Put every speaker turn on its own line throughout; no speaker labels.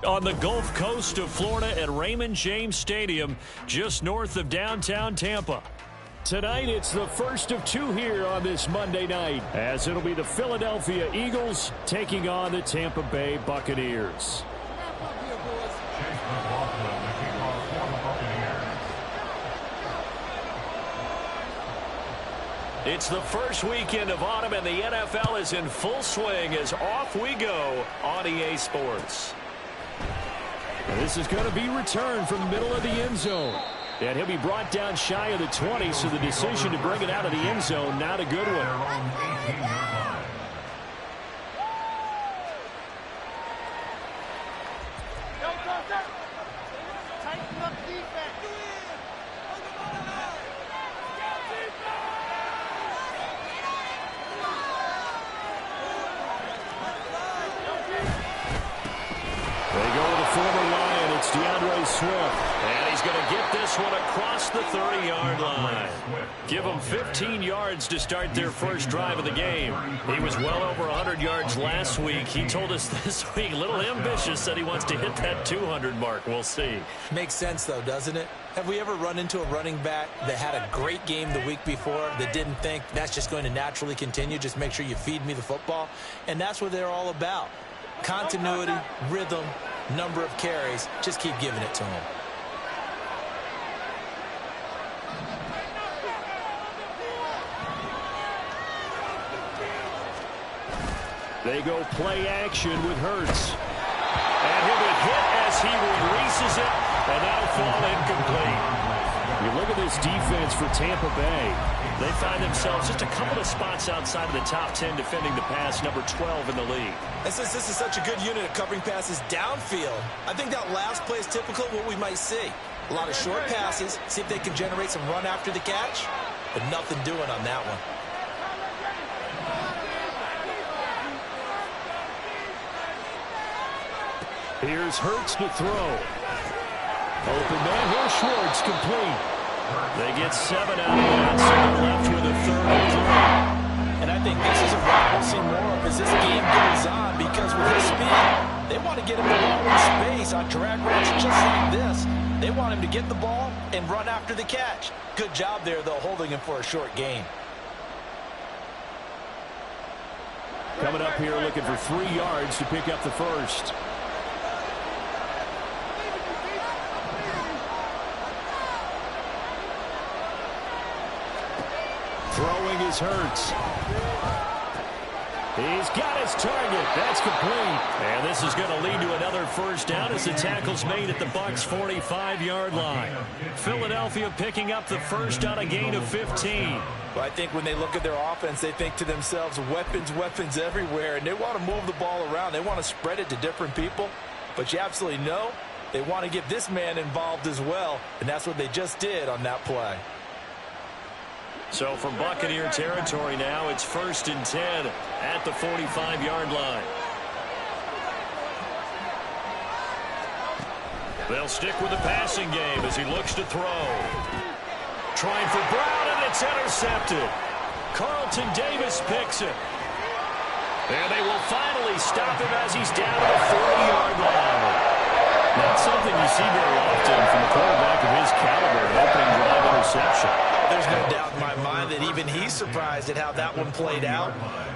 On the Gulf Coast of Florida at Raymond James Stadium, just north of downtown Tampa. Tonight, it's the first of two here on this Monday night, as it'll be the Philadelphia Eagles taking on the Tampa Bay Buccaneers. It's the first weekend of autumn, and the NFL is in full swing as off we go on EA Sports. This is going to be returned from the middle of the end zone. And he'll be brought down shy of the 20, so the decision to bring it out of the end zone, not a good one. And he's going to get this one across the 30-yard line. Give them 15 yards to start their first drive of the game. He was well over 100 yards last week. He told us this week, a little ambitious, said he wants to hit that 200 mark. We'll see.
Makes sense, though, doesn't it? Have we ever run into a running back that had a great game the week before that didn't think that's just going to naturally continue? Just make sure you feed me the football. And that's what they're all about. Continuity, rhythm, number of carries. Just keep giving it to him.
They go play action with Hurts. And he'll be hit as he releases it, and that'll fall incomplete. You look at this defense for Tampa Bay. They find themselves just a couple of spots outside of the top 10 defending the pass, number 12 in the league.
And since this is such a good unit of covering passes downfield, I think that last play is typical of what we might see. A lot of short passes, see if they can generate some run after the catch, but nothing doing on that one.
Here's Hurts to throw. Open man here, Schwartz, complete. They get 7 out of that, so they're left with a 3rd and 3.
And I think this is a route we'll see more of as this game goes on, because with his speed, They want to get him the ball in space on drag routes just like this. They want him to get the ball and run after the catch. Good job there, though, holding him for a short gain.
Coming up here looking for 3 yards to pick up the first. Throwing is Hurts. He's got his target. That's complete. And this is going to lead to another first down as the tackle's made at the Bucks' 45-yard line. Philadelphia picking up the first on a gain of 15.
Well, I think when they look at their offense, they think to themselves, weapons, weapons everywhere, and they want to move the ball around. They want to spread it to different people. But you absolutely know they want to get this man involved as well, and that's what they just did on that play.
So from Buccaneer territory now, it's 1st and 10 at the 45-yard line. They'll stick with the passing game as he looks to throw. Trying for Brown, and it's intercepted. Carlton Davis picks it. And they will finally stop him as he's down to the 40-yard line. Not something you see very often from a quarterback of his caliber, an opening drive interception.
There's no doubt in my mind that even he's surprised at how that one played out.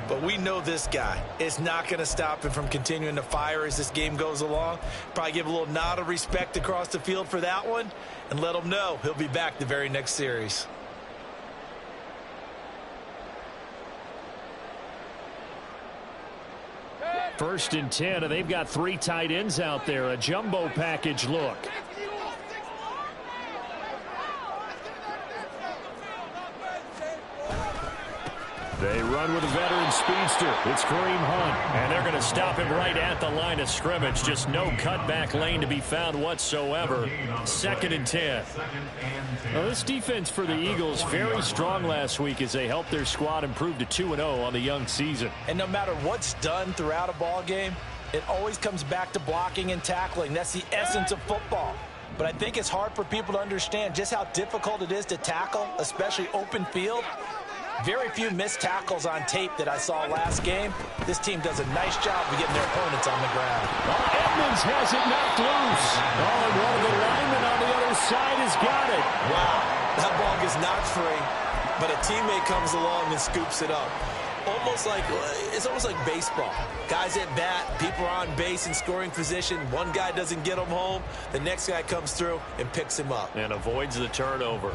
But we know this guy is not going to stop him from continuing to fire as this game goes along. Probably give a little nod of respect across the field for that one and let him know he'll be back the very next series.
First and 10, and they've got 3 tight ends out there. A jumbo package look. They run with a veteran speedster. It's Kareem Hunt. And they're going to stop him right at the line of scrimmage. Just no cutback lane to be found whatsoever. 2nd and 10. Well, this defense for the Eagles very strong last week as they helped their squad improve to 2-0 on the young season.
And no matter what's done throughout a ball game, it always comes back to blocking and tackling. That's the essence of football. But I think it's hard for people to understand just how difficult it is to tackle, especially open field. Very few missed tackles on tape that I saw last game. This team does a nice job of getting their opponents on the ground.
Edmonds has it knocked loose. Oh, and one of the linemen on the other side has got it.
Wow, that ball gets knocked free, but a teammate comes along and scoops it up. It's almost like baseball. Guys at bat, people are on base in scoring position. One guy doesn't get him home. The next guy comes through and picks him up.
And avoids the turnover.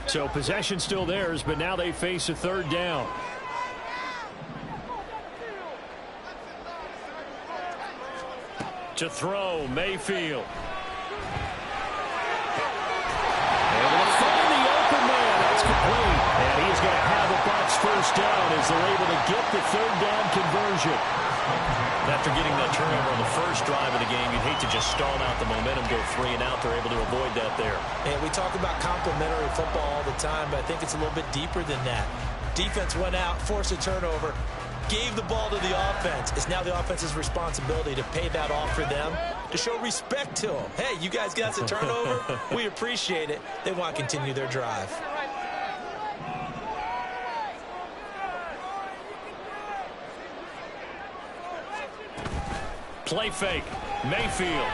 So possession still theirs, but now they face a 3rd down. To throw, Mayfield. Able to find the open man. That's complete. And he is going to have a Bucks first down as they're able to get the 3rd down conversion. After getting that turnover on the first drive of the game, you'd hate to just stall out the momentum, go 3 and out. They're able to avoid that there.
And we talk about complementary football all the time, but I think it's a little bit deeper than that. Defense went out, forced a turnover, gave the ball to the offense. It's now the offense's responsibility to pay that off for them, to show respect to them. Hey, you guys got the turnover. We appreciate it. They want to continue their drive.
Play fake. Mayfield.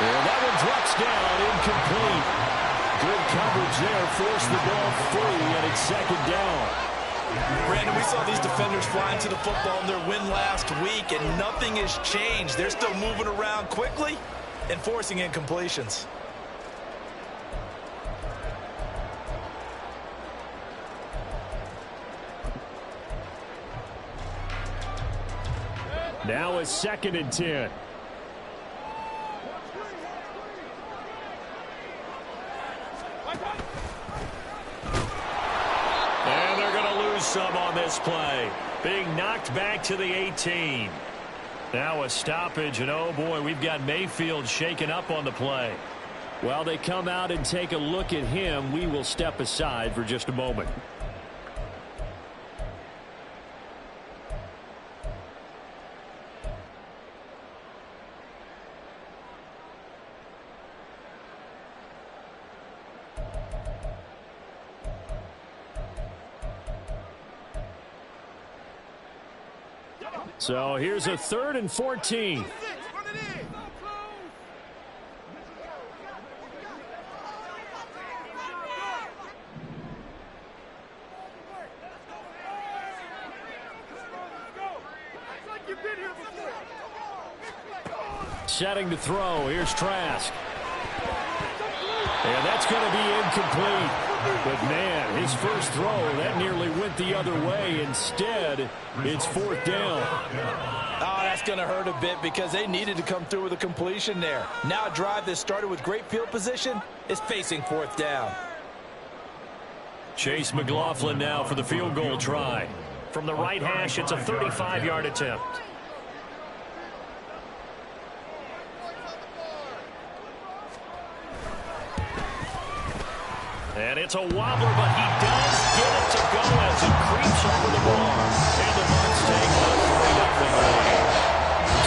And that one drops down, incomplete. Good coverage there, forced the ball free, and it's 2nd down.
Brandon, we saw these defenders flying to the football in their win last week, and nothing has changed. They're still moving around quickly and forcing incompletions.
Now it's 2nd and 10. And they're going to lose some on this play. Being knocked back to the 18. Now a stoppage, and oh boy, we've got Mayfield shaken up on the play. While they come out and take a look at him, we will step aside for just a moment. So here's a 3rd and 14. Setting to throw. Here's Trask. And that's going to be incomplete. But, man, his first throw, that nearly went the other way. Instead, it's 4th down.
Oh, that's going to hurt a bit because they needed to come through with a completion there. Now a drive that started with great field position is facing 4th down.
Chase McLaughlin now for the field goal try. From the right hash, it's a 35-yard attempt. And it's a wobbler, but he does get it to go as he creeps over the bar. And the Bucks take a 3-0 lead.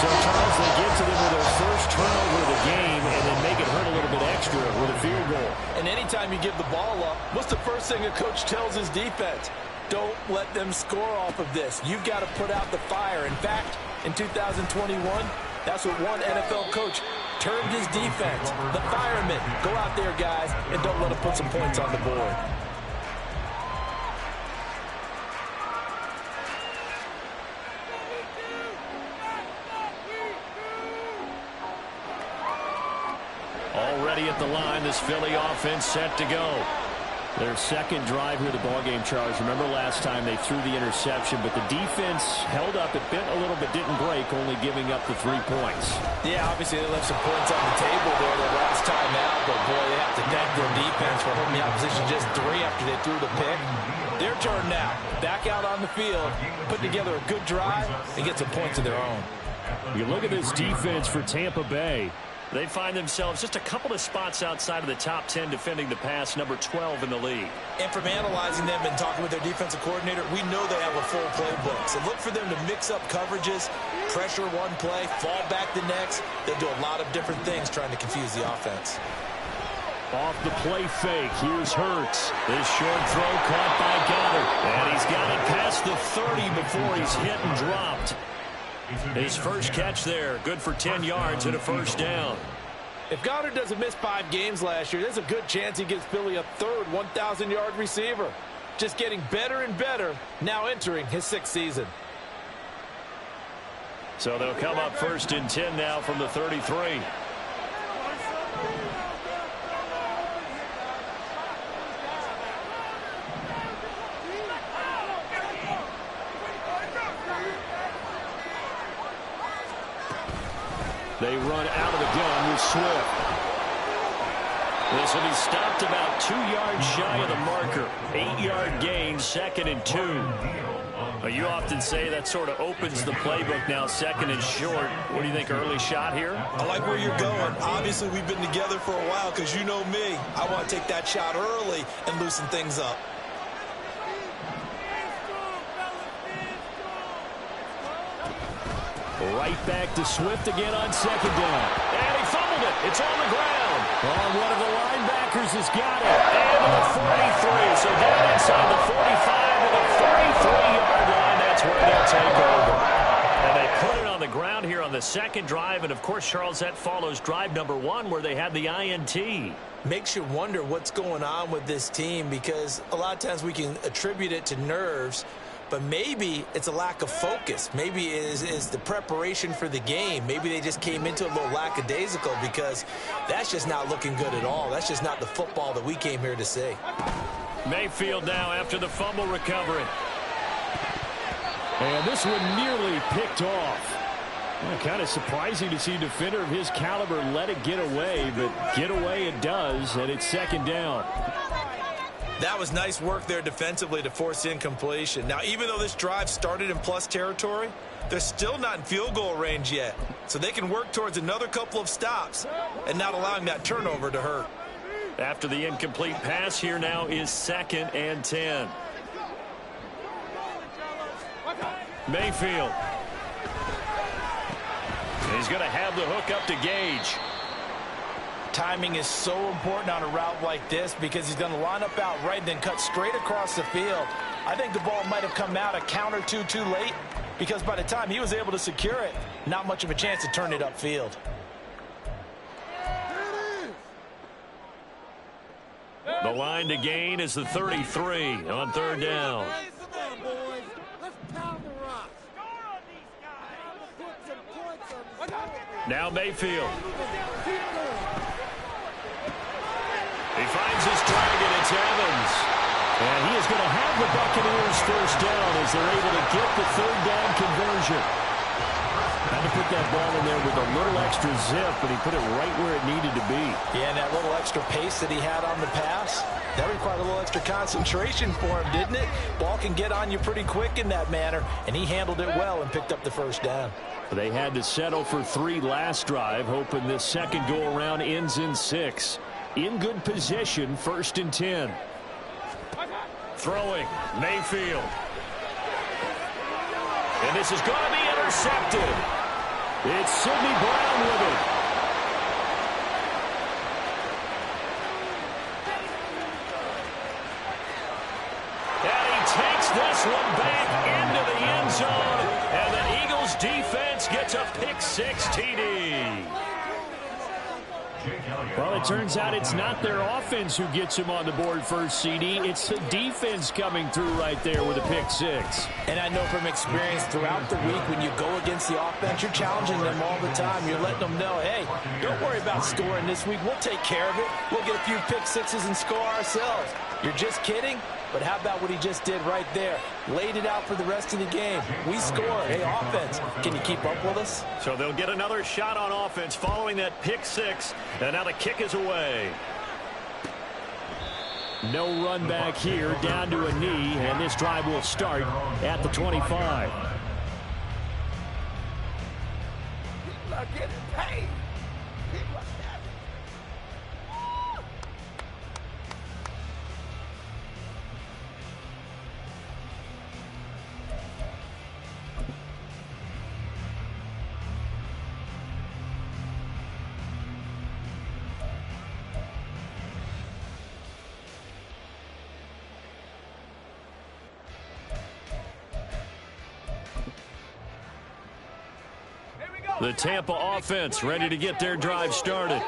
So, Charles, they get to them with their first turnover of the game and then make it hurt a little bit extra with a field goal.
And anytime you give the ball up, what's the first thing a coach tells his defense? Don't let them score off of this. You've got to put out the fire. In fact, in 2021, that's what one NFL coach termed his defense. The firemen. Go out there, guys, and don't let them put some points on the board.
Already at the line, this Philly offense set to go. Their second drive here of the ballgame, Charles. Remember last time they threw the interception, but the defense held up. It bent a little bit, didn't break, only giving up the 3 points.
Yeah, obviously they left some points on the table there the last time out, but boy, they have to thank their defense for holding the opposition just 3 after they threw the pick. Their turn now. Back out on the field, put together a good drive, and get some points of their own.
You look at this defense for Tampa Bay. They find themselves just a couple of spots outside of the top 10 defending the pass, number 12 in the league.
And from analyzing them and talking with their defensive coordinator, we know they have a full playbook. So look for them to mix up coverages, pressure one play, fall back the next. They'll do a lot of different things trying to confuse the offense.
Off the play fake, here's Hurts. This short throw caught by Goddard. And he's got it past the 30 before he's hit and dropped. His first catch there, good for 10 yards and a first down.
If Goddard doesn't miss 5 games last year, there's a good chance he gives Philly a third 1,000-yard receiver. Just getting better and better, now entering his 6th season.
So they'll come up 1st and 10 now from the 33. They run out of the gun with Swift. This will be stopped about 2 yards shy of the marker. 8-yard gain, 2nd and 2. You often say that sort of opens the playbook now, 2nd and short. What do you think, early shot here?
I like where you're going. Obviously, we've been together for a while because you know me. I want to take that shot early and loosen things up.
Right back to Swift again on 2nd down. And he fumbled it. It's on the ground. Oh, one of the linebackers has got it. And to the 43. So down inside the 45 to the 43-yard line. That's where they'll take over. And they put it on the ground here on the 2nd drive. And, of course, Charles, that follows drive number 1 where they had the INT.
Makes you wonder what's going on with this team because a lot of times we can attribute it to nerves. But maybe it's a lack of focus. Maybe it is the preparation for the game. Maybe they just came into a little lackadaisical because that's just not looking good at all. That's just not the football that we came here to see.
Mayfield now after the fumble recovery. And this one nearly picked off. Well, kind of surprising to see a defender of his caliber let it get away, but get away it does, and it's 2nd down.
That was nice work there defensively to force incompletion. Now, even though this drive started in plus territory, they're still not in field goal range yet. So they can work towards another couple of stops and not allowing that turnover to hurt.
After the incomplete pass, here now is 2nd and 10. Mayfield. He's going to have the hook up to Gage.
Timing is so important on a route like this because he's going to line up out right and then cut straight across the field. I think the ball might have come out a count or two too late, because by the time he was able to secure it, not much of a chance to turn it upfield.
The line to gain is the 33 on third down. Now Mayfield. He finds his target. It's Evans. And he is going to have the Buccaneers first down as they're able to get the third down conversion. Had to put that ball in there with a little extra zip, but he put it right where it needed to be.
Yeah, and that little extra pace that he had on the pass, that required a little extra concentration for him, didn't it? Ball can get on you pretty quick in that manner, and he handled it well and picked up the first down.
They had to settle for 3 last drive, hoping this second go-around ends in 6. In good position, 1st and 10. Throwing, Mayfield. And this is going to be intercepted. It's Sidney Brown with it. And he takes this one back into the end zone. And the Eagles defense gets a pick-6 TD. Well, it turns out it's not their offense who gets him on the board first, CD. It's the defense coming through right there with a pick-6.
And I know from experience throughout the week, when you go against the offense, you're challenging them all the time. You're letting them know, hey, don't worry about scoring this week. We'll take care of it. We'll get a few pick-6s and score ourselves. You're just kidding? But how about what he just did right there? Laid it out for the rest of the game. We score. Hey, offense, can you keep up with us?
So they'll get another shot on offense following that pick-6. And now the kick is away. No run back here, down to a knee, and this drive will start at the 25.
People are getting paid. People are
The Tampa offense ready to get their drive started.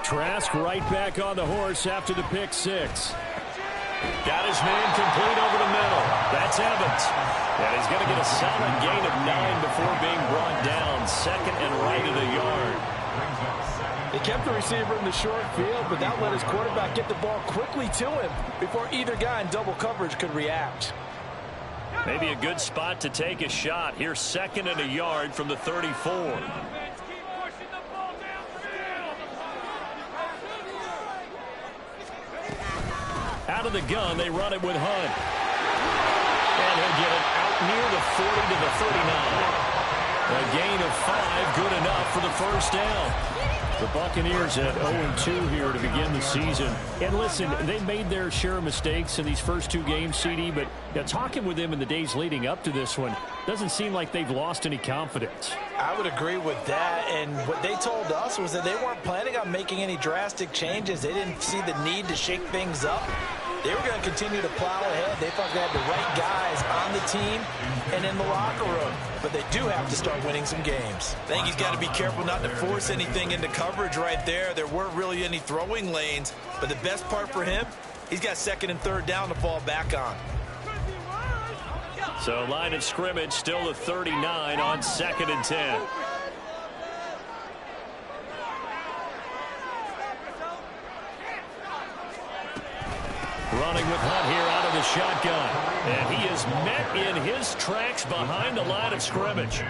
Trask right back on the horse after the pick-6. Got his man complete over the middle. That's Evans. And he's going to get a solid gain of 9 before being brought down. Second and right at a yard.
They kept the receiver in the short field, but that let his quarterback get the ball quickly to him before either guy in double coverage could react.
Maybe a good spot to take a shot. Here's 2nd and a yard from the 34. Out of the gun, they run it with Hunt. And he'll get it out near the 40 to the 39. A gain of 5, good enough for the first down. The Buccaneers at 0-2 here to begin the season. And listen, they made their share of mistakes in these first 2 games, CD, but talking with them in the days leading up to this one, doesn't seem like they've lost any confidence.
I would agree with that, and what they told us was that they weren't planning on making any drastic changes. They didn't see the need to shake things up. They were going to continue to plow ahead. They thought they had the right guys on the team and in the locker room. But they do have to start winning some games.
I think he's got to be careful not to force anything into coverage right there. There weren't really any throwing lanes. But the best part for him, he's got 2nd and 3rd down to fall back on.
So line of scrimmage still the 39 on 2nd and 10. Running with Hunt here out of the shotgun. And he is met in his tracks behind the line of scrimmage.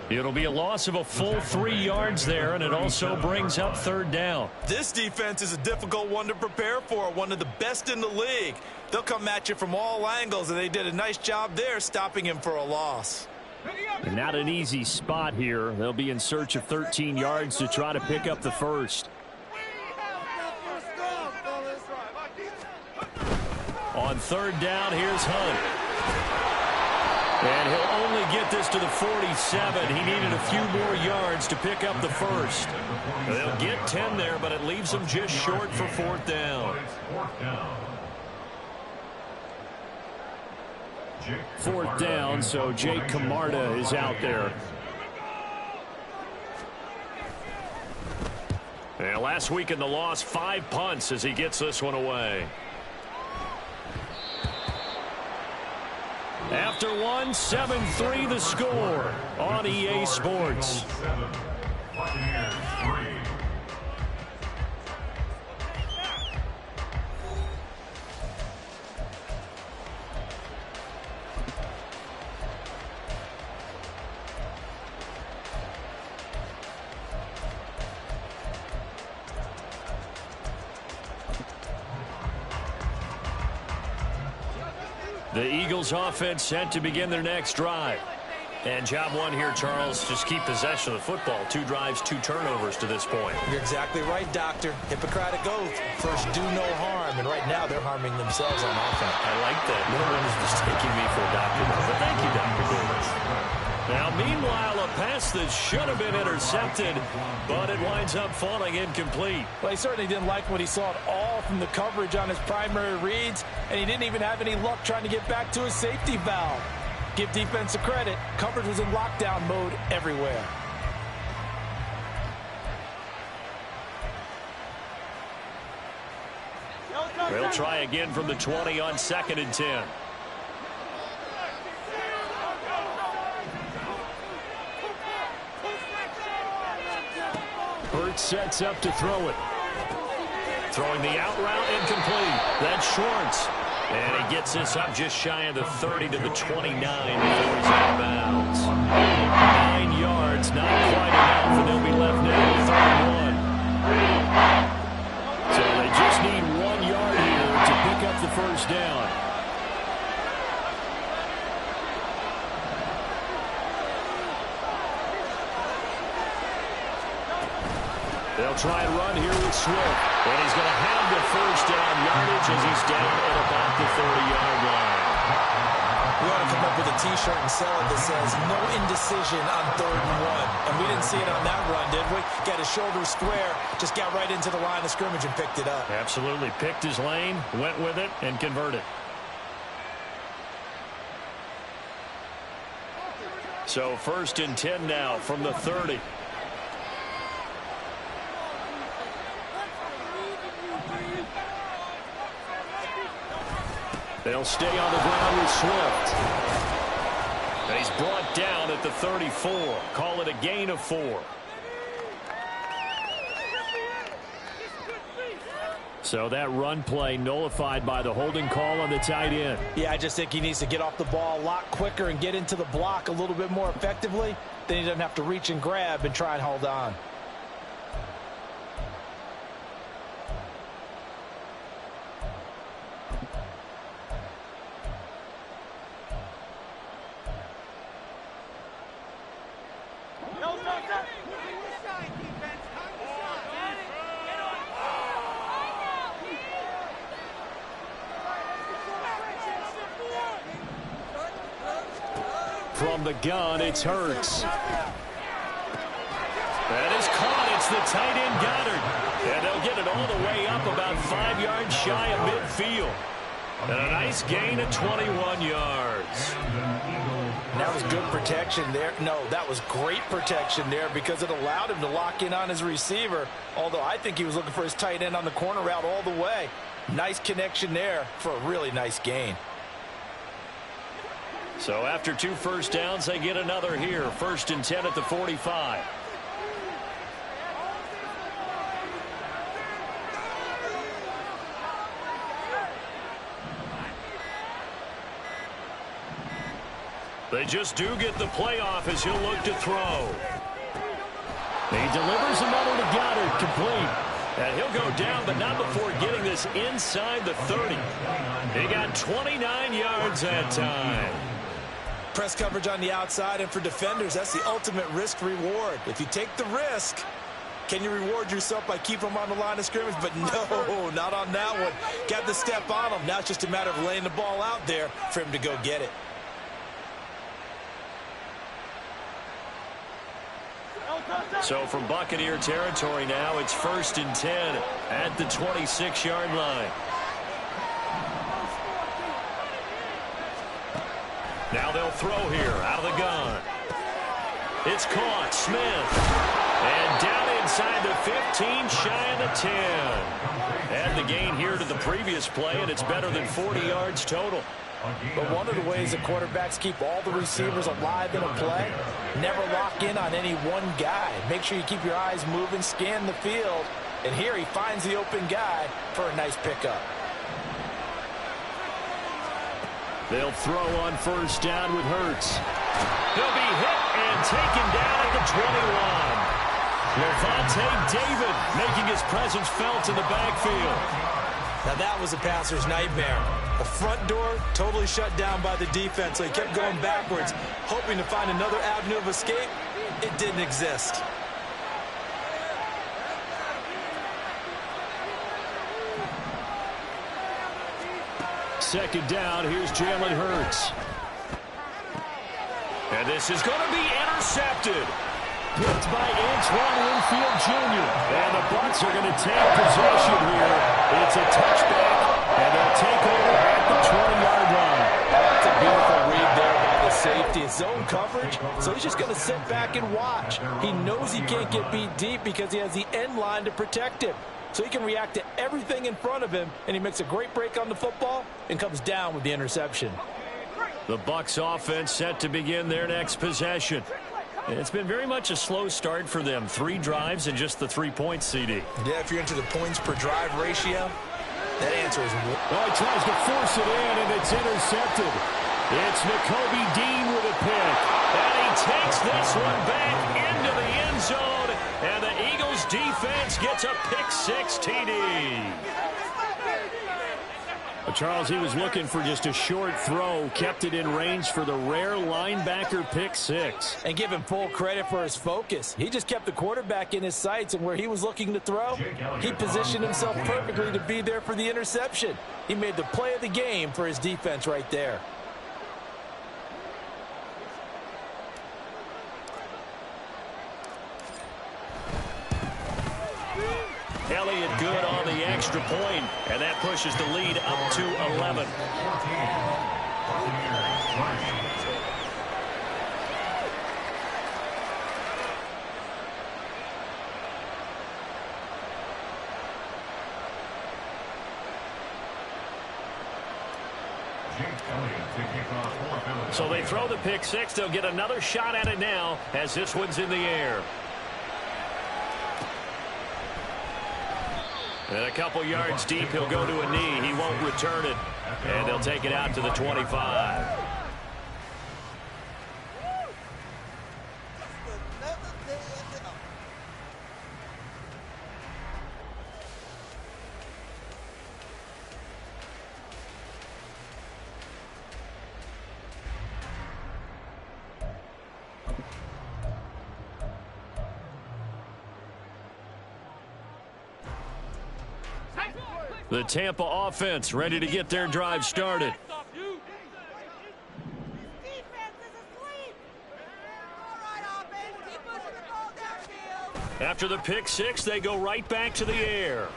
It'll be a loss of a full 3 yards there, and it also brings up 3rd down.
This defense is a difficult one to prepare for, one of the best in the league. They'll come at you from all angles, and they did a nice job there stopping him for a loss.
And not an easy spot here. They'll be in search of 13 yards to try to pick up the first. On 3rd down, here's Hunt. And he'll only get this to the 47. He needed a few more yards to pick up the first. They'll get 10 there, but it leaves them just short for 4th down. 4th down, so Jake Camarda is out there. And last week in the loss, 5 punts as he gets this one away. After one, 7-3 the score on EA Sports. The Eagles offense set to begin their next drive. And job one here, Charles, just keep possession of the football. 2 drives, 2 turnovers to this point.
You're exactly right, Doctor. Hippocratic oath. First, do no harm. And right now, they're harming themselves on offense.
I like that. No one is mistaking me for a doctor. But thank you, Dr. Davis. Now, meanwhile, a pass that should have been intercepted, but it winds up falling incomplete.
Well, he certainly didn't like what he saw at all from the coverage on his primary reads, and he didn't even have any luck trying to get back to his safety valve. Give defense a credit. Coverage was in lockdown mode everywhere.
They'll try again from the 20 on 2nd and 10. Hurts sets up to throw it. Throwing the out route incomplete. That's Schwartz. And he gets this up just shy of the 30 to the 29 before he's out of bounds. 9 yards, not quite enough, and they'll be left now with 31. So they just need 1 yard here to pick up the first down. They'll try and run here with Swift. And he's going to have the first down yardage as he's down at about the 30-yard line.
We ought to come up with a T-shirt and sell it that says, no indecision on 3rd and 1. And we didn't see it on that run, did we? Got his shoulders square, just got right into the line of scrimmage and picked it up.
Absolutely. Picked his lane, went with it, and converted. So 1st and 10 now from the 30. They'll stay on the ground with Swift. And he's brought down at the 34. Call it a gain of 4. So that run play nullified by the holding call on the tight end.
Yeah, I just think he needs to get off the ball a lot quicker and get into the block a little bit more effectively. Then he doesn't have to reach and grab and try and hold on.
From the gun, it's Hurts. That is caught. It's the tight end Goddard. And they'll get it all the way up about 5 yards shy of midfield. And a nice gain of 21 yards.
That was good protection there. No, that was great protection there because it allowed him to lock in on his receiver. Although I think he was looking for his tight end on the corner route all the way. Nice connection there for a really nice gain.
So after 2 first downs, they get another here. 1st and 10 at the 45. They just do get the playoff as he'll look to throw. He delivers another to Goddard, complete. And he'll go down, but not before getting this inside the 30. He got 29 yards that time.
Press coverage on the outside, and for defenders, that's the ultimate risk-reward. If you take the risk, can you reward yourself by keeping them on the line of scrimmage? But no, not on that one. Got the step on him. Now it's just a matter of laying the ball out there for him to go get it.
So from Buccaneer territory now, it's 1st and 10 at the 26-yard line. Now they'll throw here out of the gun. It's caught. Smith. And down inside the 15, shy of the 10. Add the gain here to the previous play, and it's better than 40 yards total.
But one of the ways the quarterbacks keep all the receivers alive in a play, never lock in on any one guy. Make sure you keep your eyes moving, scan the field, and here he finds the open guy for a nice pickup.
They'll throw on first down with Hurts. He'll be hit and taken down at the 21. Levante David making his presence felt in the backfield.
Now that was a passer's nightmare. The front door totally shut down by the defense, so he kept going backwards, hoping to find another avenue of escape. It didn't exist.
Second down, here's Jalen Hurts. And this is going to be intercepted. Picked by Antoine Winfield Jr. And the Bucks are going to take possession here. It's a touchback, and they'll take over at the 20-yard line.
That's a beautiful read there by the safety. It's zone coverage, so he's just going to sit back and watch. He knows he can't get beat deep because he has the end line to protect him. So he can react to everything in front of him, and he makes a great break on the football and comes down with the interception.
The Bucks offense set to begin their next possession. It's been very much a slow start for them. 3 drives and just the 3 points, CD.
Yeah, if you're into the points per drive ratio, that answer is...
Oh, he tries to force it in, and it's intercepted. It's Nakobe Dean with a pick. And he takes this one back into the end zone. And the Eagles defense gets a pick-6 TD. Charles, he was looking for just a short throw, kept it in range for the rare linebacker pick-6.
And give him full credit for his focus. He just kept the quarterback in his sights, and where he was looking to throw, he positioned himself perfectly to be there for the interception. He made the play of the game for his defense right there.
Elliott good on the extra point, and that pushes the lead up to 11. So they throw the pick-6. They'll get another shot at it now as this one's in the air. And a couple yards deep, he'll go to a knee. He won't return it. And they'll take it out to the 25. The Tampa offense ready to get their drive started. After the pick-6, they go right back to the air.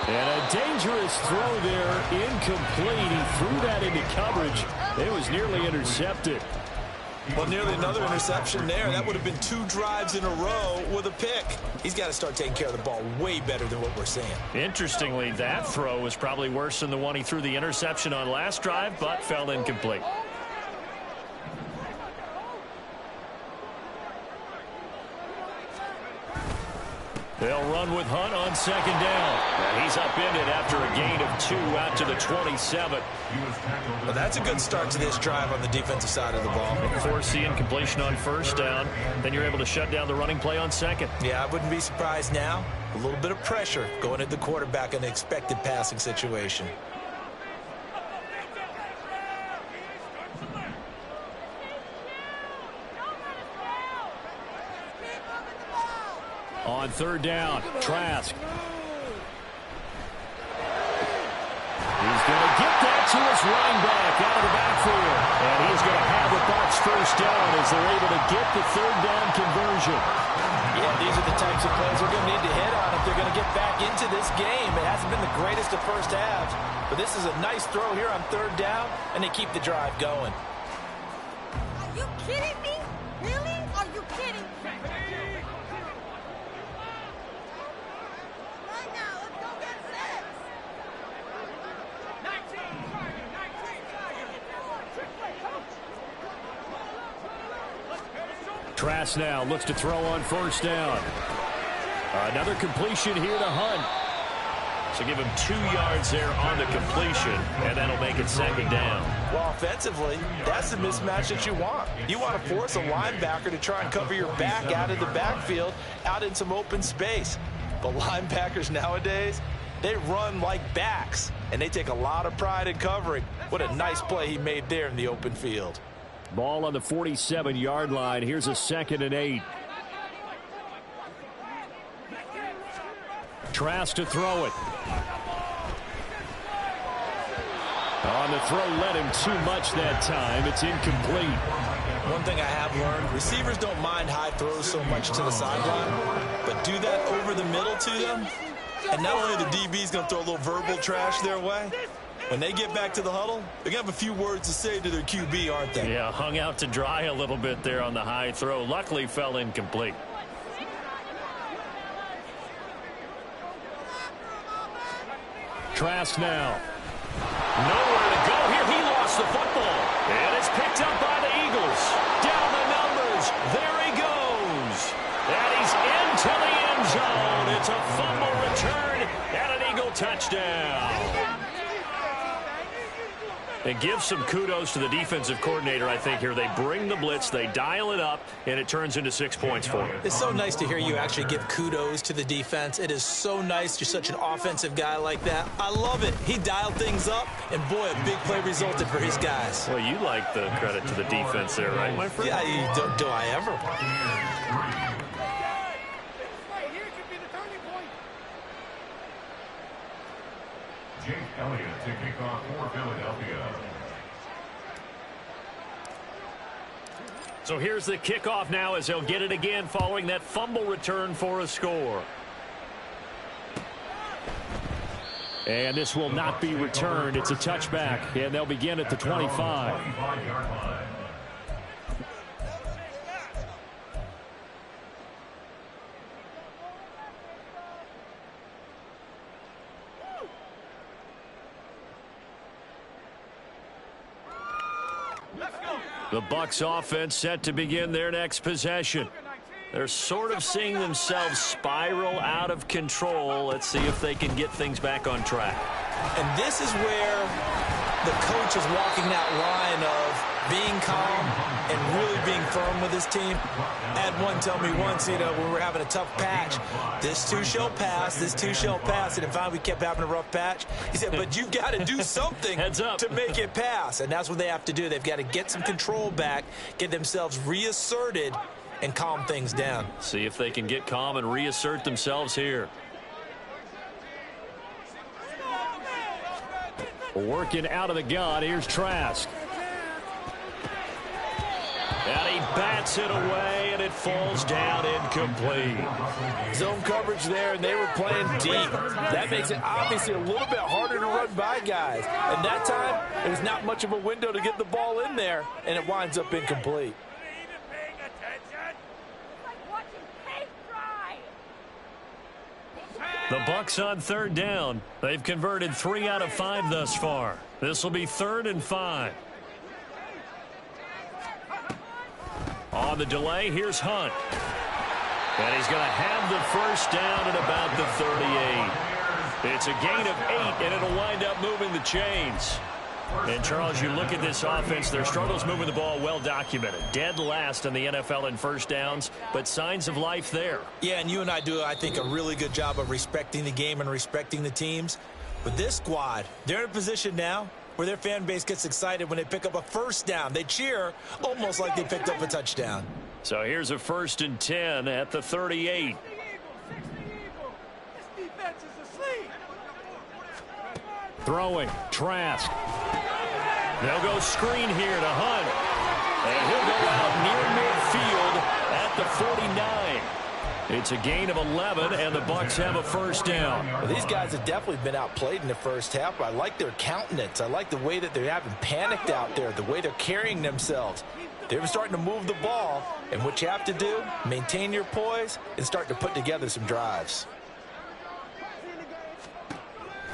And a dangerous throw there, incomplete. He threw that into coverage. It was nearly intercepted.
Well, nearly another interception there. That would have been 2 drives in a row with a pick. He's got to start taking care of the ball way better than what we're seeing.
Interestingly, that throw was probably worse than the one he threw the interception on last drive, but fell incomplete. They'll run with Hunt on second down. And he's upended after a gain of 2 out to the 27.
Well, that's a good start to this drive on the defensive side of the ball.
Force the incompletion on first down. Then you're able to shut down the running play on second.
Yeah, I wouldn't be surprised now. A little bit of pressure going at the quarterback in an expected passing situation.
On third down, Trask. He's going to get that to his running back out of the backfield. And he's going to have the Bucks first down as they're able to get the third down conversion.
Yeah, these are the types of plays we're going to need to hit on if they're going to get back into this game. It hasn't been the greatest of first halves, but this is a nice throw here on third down, and they keep the drive going.
Are you kidding me? Really? Are you kidding me? Right now, let's go get six.
Trask now looks to throw on first down. Another completion here to Hunt. So give him 2 yards there on the completion, and that'll make it second down.
Well, offensively, that's the mismatch that you want. You want to force a linebacker to try and cover your back out of the backfield, out in some open space. But linebackers nowadays, they run like backs, and they take a lot of pride in covering. What a nice play he made there in the open field.
Ball on the 47-yard line. Here's a 2nd and 8. Trask to throw it. On the throw, let him too much that time. It's incomplete.
One thing I have learned, receivers don't mind high throws so much to the sideline, but do that over the middle to them, and not only the DB's going to throw a little verbal trash their way, when they get back to the huddle, they're going to have a few words to say to their QB, aren't they?
Yeah, hung out to dry a little bit there on the high throw. Luckily, fell incomplete. Trask now. Nowhere to go here. He lost the football. And it's picked up by the Eagles. Down the numbers. There he goes. And he's into the end zone. It's a fumble return and an Eagle touchdown. And give some kudos to the defensive coordinator, I think, here. They bring the blitz, they dial it up, and it turns into 6 points for them.
It's so nice to hear you actually give kudos to the defense. It is so nice. You're such an offensive guy like that. I love it. He dialed things up, and boy, a big play resulted for his guys.
Well, you like the credit to the defense there, right, my friend?
Yeah, do I ever?
Jake Elliott to kick off for Philadelphia.
So here's the kickoff now as they'll get it again following that fumble return for a score. And this will not be returned. It's a touchback, and they'll begin at the 25. The Bucks offense set to begin their next possession. They're sort of seeing themselves spiral out of control. Let's see if they can get things back on track.
And this is where the coach is walking that line of being calm and really being firm with his team. I had one tell me once, when we were having a tough patch, this too shall pass, this too shall pass. And finally we kept having a rough patch. He said, but you've got to do something
Heads up.
to make it pass. And that's what they have to do. They've got to get some control back, get themselves reasserted, and calm things down.
See if they can get calm and reassert themselves here. Working out of the gun. Here's Trask. And he bats it away, and it falls down incomplete.
Zone coverage there, and they were playing deep. That makes it obviously a little bit harder to run by guys. And that time, it was not much of a window to get the ball in there, and it winds up incomplete.
The Bucks on third down. They've converted 3 out of 5 thus far. This will be 3rd and 5. On the delay, here's Hunt. And he's going to have the first down at about the 38. It's a gain of 8, and it'll wind up moving the chains. And, Charles, you look at this offense, their struggles moving the ball well documented. Dead last in the NFL in first downs, but signs of life there.
Yeah, and you and I do, I think, a really good job of respecting the game and respecting the teams. But this squad, they're in a position now where their fan base gets excited when they pick up a first down. They cheer almost like they picked up a touchdown.
So here's a 1st and 10 at the 38. Throwing, Trask. They'll go screen here to Hunt. And he'll go out near midfield at the 49. It's a gain of 11, and the Bucks have a first down.
Well, these guys have definitely been outplayed in the first half. I like their countenance. I like the way that they're having panicked out there, the way they're carrying themselves. They're starting to move the ball, and what you have to do, maintain your poise and start to put together some drives.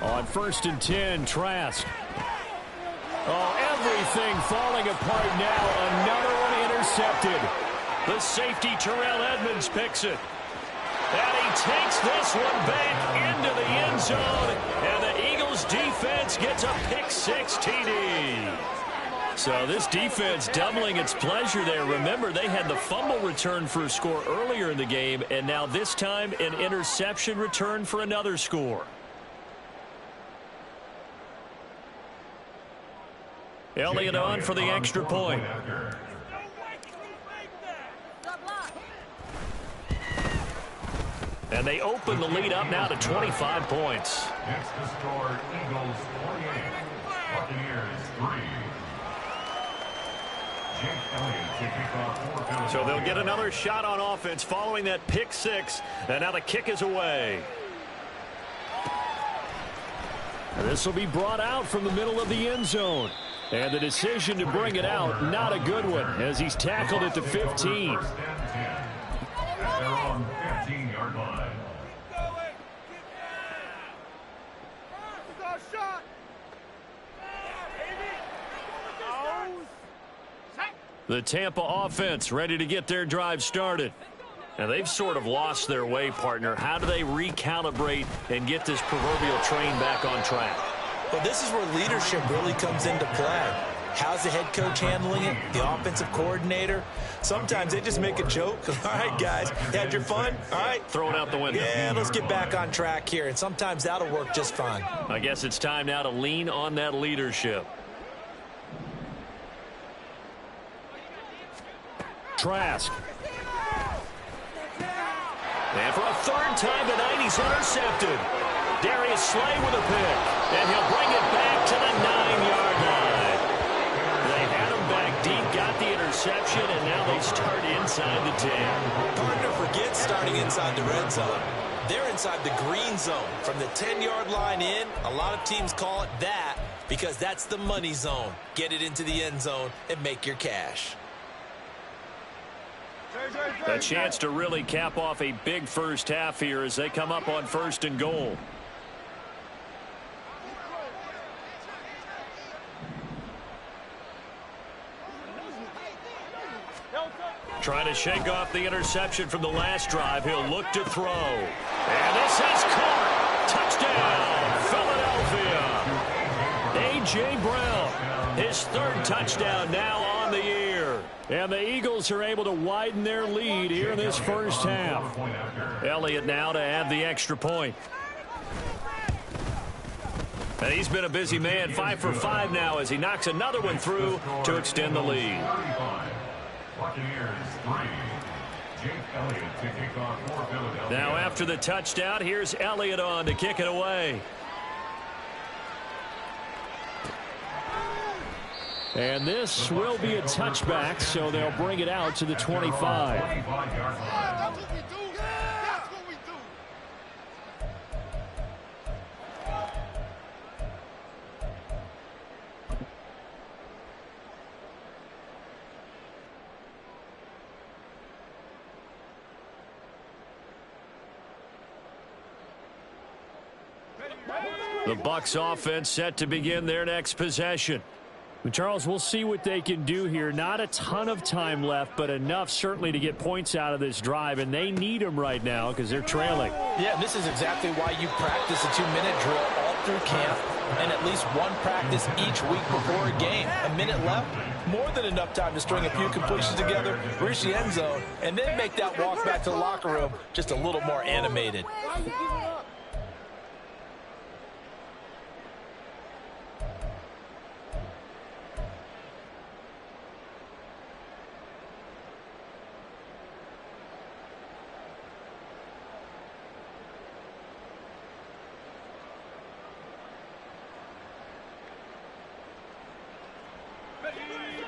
On 1st and 10, Trask. Oh, everything falling apart now. Another one intercepted. The safety, Terrell Edmonds, picks it. And he takes this one back into the end zone. And the Eagles defense gets a pick-6 TD. So this defense doubling its pleasure there. Remember, they had the fumble return for a score earlier in the game, and now this time an interception return for another score. Elliott on for the extra point. And they open the lead up now to 25 points.
Next to score, Eagles 48, Buccaneers 3. Jake Elliott to kick off for Philadelphia.
So they'll get another shot on offense following that pick-6. And now the kick is away. This will be brought out from the middle of the end zone. And the decision to bring it out, not a good one, as he's tackled at the 15.
First and 10 at their own 15-yard line.
The Tampa offense ready to get their drive started. Now, they've sort of lost their way, partner. How do they recalibrate and get this proverbial train back on track?
Well, this is where leadership really comes into play. How's the head coach handling it? The offensive coordinator? Sometimes they just make a joke. All right, guys, you had your fun? All right.
Throw it out the window.
Yeah, let's get back on track here. And sometimes that'll work just fine.
I guess it's time now to lean on that leadership. Trask. And for a third time tonight, he's intercepted. Darius Slay with a pick. And he'll bring it back to the 9-yard line. They had him back deep, got the interception, and now they start inside the 10.
Partner forgets starting inside the red zone. They're inside the green zone. From the 10-yard line in, a lot of teams call it that because that's the money zone. Get it into the end zone and make your cash.
A chance to really cap off a big first half here as they come up on 1st and goal. Trying to shake off the interception from the last drive. He'll look to throw. And this is caught. Touchdown, Philadelphia. A.J. Brown, his 3rd touchdown now on the year. And the Eagles are able to widen their lead here in this first half. Elliott now to add the extra point. And he's been a busy man, 5 for 5 now as he knocks another one through to extend the lead. Now after the touchdown, here's Elliott on to kick it away. And this will be a touchback, so they'll bring it out to the 25. The Bucks offense set to begin their next possession. Charles, we'll see what they can do here. Not a ton of time left, but enough certainly to get points out of this drive, and they need them right now because they're trailing.
Yeah, this is exactly why you practice a 2-minute drill all through camp and at least one practice each week before a game. A minute left, more than enough time to string a few completions together, reach the end zone, and then make that walk back to the locker room just a little more animated.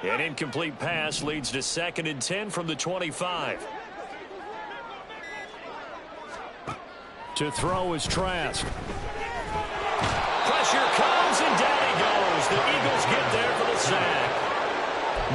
An incomplete pass leads to 2nd and 10 from the 25. To throw is Trask. Pressure comes, and down he goes. The Eagles get there for the sack.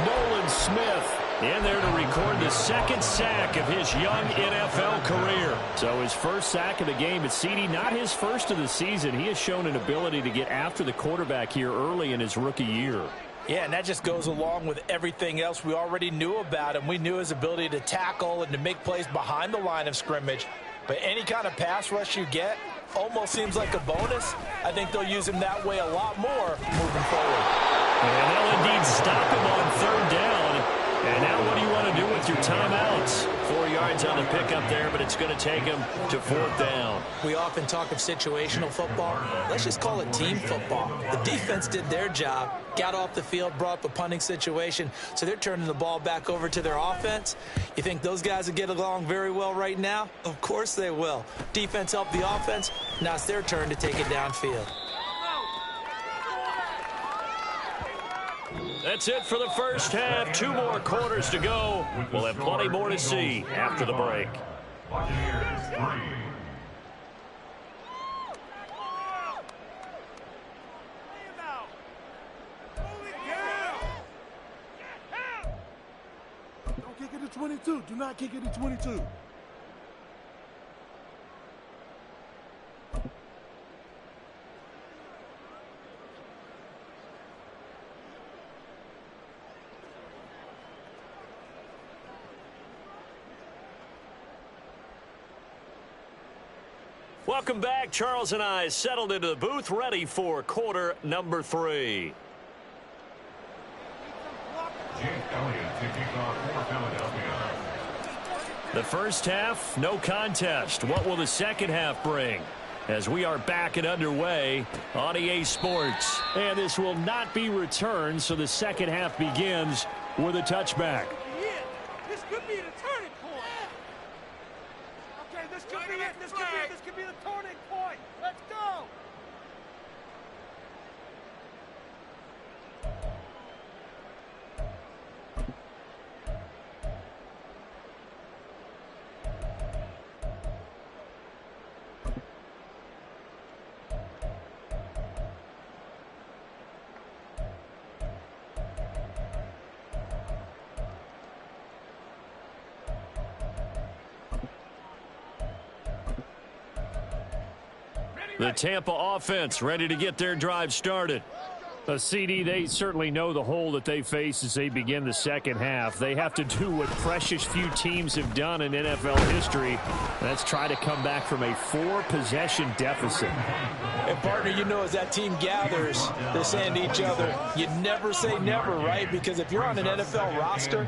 Nolan Smith in there to record the 2nd sack of his young NFL career. So his first sack of the game at CD, not his first of the season. He has shown an ability to get after the quarterback here early in his rookie year.
Yeah, and that just goes along with everything else we already knew about him. We knew his ability to tackle and to make plays behind the line of scrimmage. But any kind of pass rush you get almost seems like a bonus. I think they'll use him that way a lot more moving forward.
And they'll indeed stop him on 3rd down. And now what do you want to do with your timeouts? 4 yards on the pickup there, but it's going to take him to 4th down.
We often talk of situational football. Let's just call it team football. The defense did their job, got off the field, brought up a punting situation, so they're turning the ball back over to their offense. You think those guys will get along very well right now? Of course they will. Defense helped the offense. Now it's their turn to take it downfield.
That's it for the first half. 2 more quarters to go. We'll have plenty more to see after the break.
Buccaneers 3.
Don't kick it to 22. Do not kick it to 22.
Welcome back. Charles and I settled into the booth, ready for quarter number 3.
Jake Elliott taking off for Philadelphia.
The first half, no contest. What will the second half bring? As we are back and underway on EA Sports. And this will not be returned, so the second half begins with a touchback.
This could be the turning point. Okay, this could be it. This could be the turning point. Let's go.
The Tampa offense ready to get their drive started. A CD, they certainly know the hole that they face as they begin the second half. They have to do what precious few teams have done in NFL history. That's try to come back from a 4-possession deficit.
And, partner, you know, as that team gathers, they're saying to each other, you never say never, right? Because if you're on an NFL roster,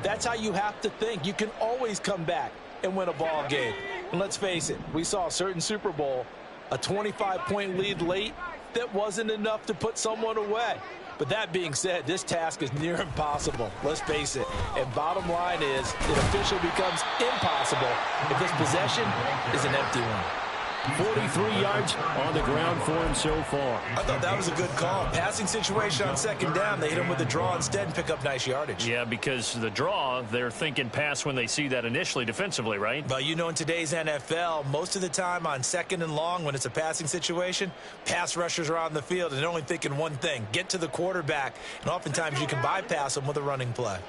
that's how you have to think. You can always come back and win a ball game. And let's face it, we saw a certain Super Bowl, a 25-point lead late, that wasn't enough to put someone away. But that being said, this task is near impossible. Let's face it. And bottom line is, it officially becomes impossible if this possession is an empty one.
43 yards on the ground for him so far.
I thought that was a good call. Passing situation on second down. They hit him with the draw instead and pick up nice yardage.
Yeah, because the draw, they're thinking pass when they see that initially defensively, right?
But you know, in today's NFL, most of the time on second and long, when it's a passing situation, pass rushers are on the field and they're only thinking one thing, get to the quarterback. And oftentimes you can bypass them with a running play.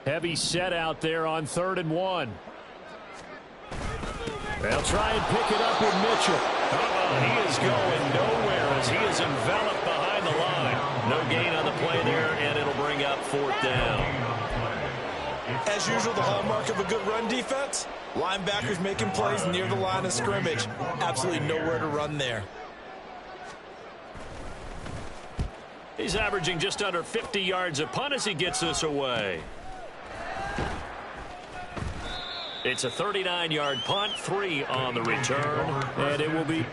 Heavy set out there on 3rd and 1. They'll try and pick it up with Mitchell. He is going nowhere as he is enveloped behind the line. No gain on the play there, and it'll bring up 4th down.
As usual, the hallmark of a good run defense, linebackers making plays near the line of scrimmage. Absolutely nowhere to run there.
He's averaging just under 50 yards a punt as he gets this away. It's a 39-yard punt, 3 on the return, and it will be...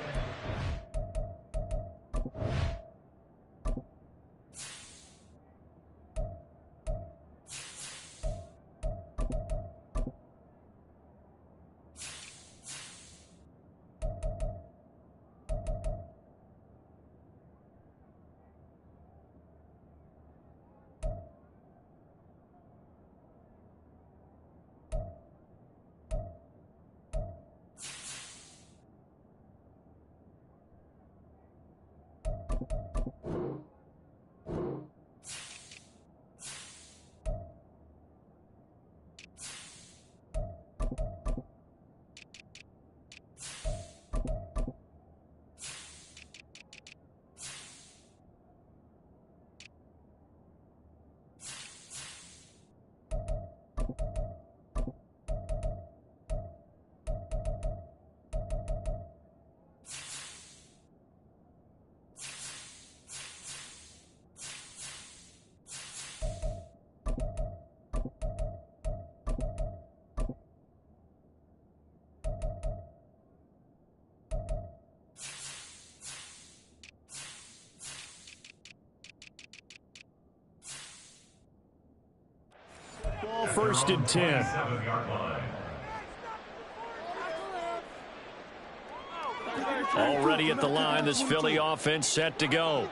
Ball first and 10.
7-yard line.
Already at the line, this Philly offense set to go.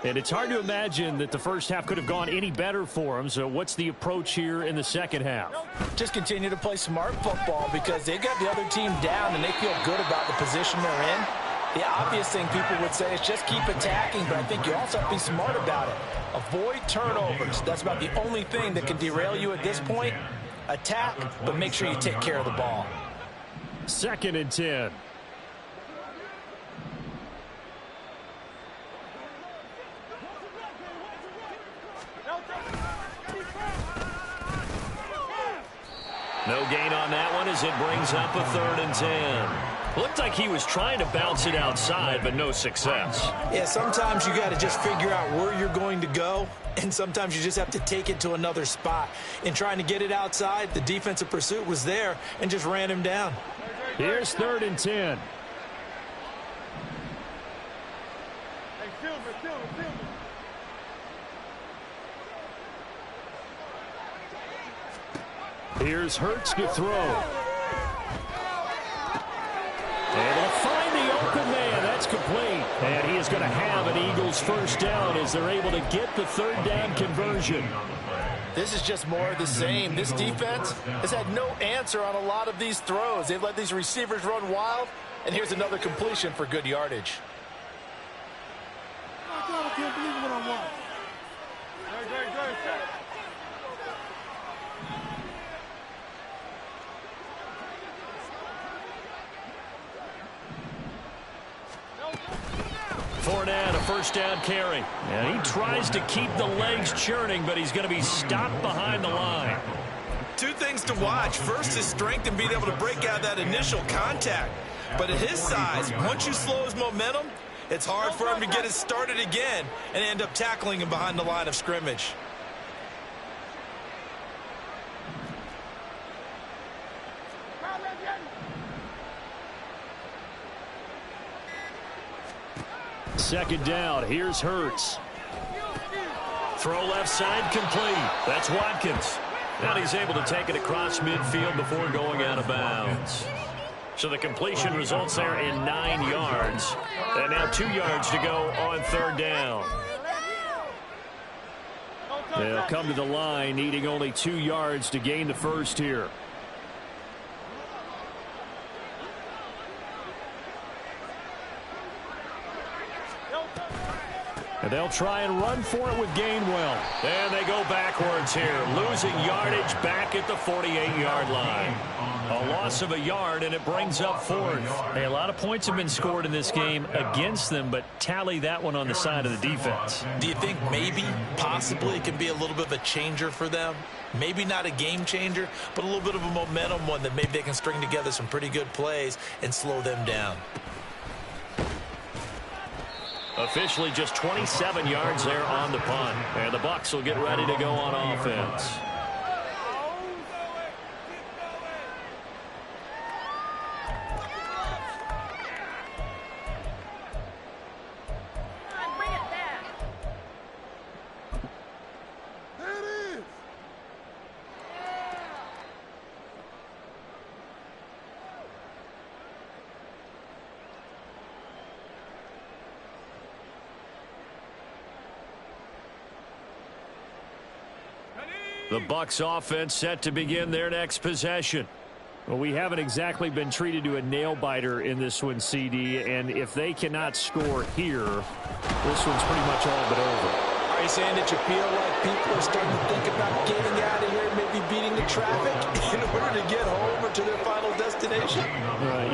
And it's hard to imagine that the first half could have gone any better for them. So what's the approach here in the second half?
Just continue to play smart football because they got the other team down and they feel good about the position they're in. The obvious thing people would say is just keep attacking, but I think you also have to be smart about it. Avoid turnovers. That's about the only thing that can derail you at this point. Attack, but make sure you take care of the ball.
Second and 10. No gain on that one as it brings up a 3rd and 10. Looked like he was trying to bounce it outside, but no success.
Yeah, sometimes you got to just figure out where you're going to go, and sometimes you just have to take it to another spot. In trying to get it outside, the defensive pursuit was there and just ran him down.
Here's 3rd and 10. Here's Hurts to throw. Able to find the open man. That's complete. And he is going to have an Eagles first down as they're able to get the 3rd down conversion.
This is just more of the same. This defense has had no answer on a lot of these throws. They've let these receivers run wild, and here's another completion for good yardage.
Oh, God, I can't believe what I'm watching.
Fournette, a first down carry. And he tries to keep the legs churning, but he's going to be stopped behind the line.
Two things to watch. First, his strength and being able to break out that initial contact. But at his size, once you slow his momentum, it's hard for him to get it started again and end up tackling him behind the line of scrimmage.
Second down. Here's Hurts. Throw left side complete. That's Watkins. And he's able to take it across midfield before going out of bounds. So the completion results there in 9 yards. And now 2 yards to go on 3rd down. They'll come to the line needing only 2 yards to gain the first here. And they'll try and run for it with Gainwell. And they go backwards here, losing yardage back at the 48-yard line. A loss of a yard, and it brings up 4th. Hey, a lot of points have been scored in this game against them, but tally that one on the side of the defense.
Do you think maybe, possibly, it can be a little bit of a changer for them? Maybe not a game changer, but a little bit of a momentum one that maybe they can string together some pretty good plays and slow them down.
Officially just 27 yards there on the punt. And the Bucks will get ready to go on offense. The Bucks offense set to begin their next possession. Well, we haven't exactly been treated to a nail-biter in this one, CD, and if they cannot score here, this one's pretty much all but over.
Are you saying that you feel like people are starting to think about getting out of here, maybe beating the traffic in order to get home or to their final destination?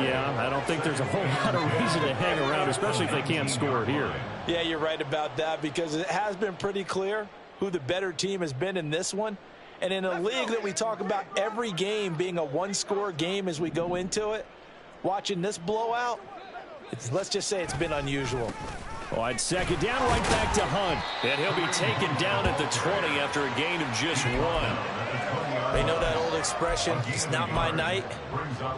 Yeah, I don't think there's a whole lot of reason to hang around, especially if they can't score here.
Yeah, you're right about that, because it has been pretty clear who the better team has been in this one. And in a league that we talk about every game being a one-score game as we go into it, watching this blowout, let's just say it's been unusual.
On second down, right back to Hunt. And he'll be taken down at the 20 after a gain of just 1.
They know that old expression, it's not my night.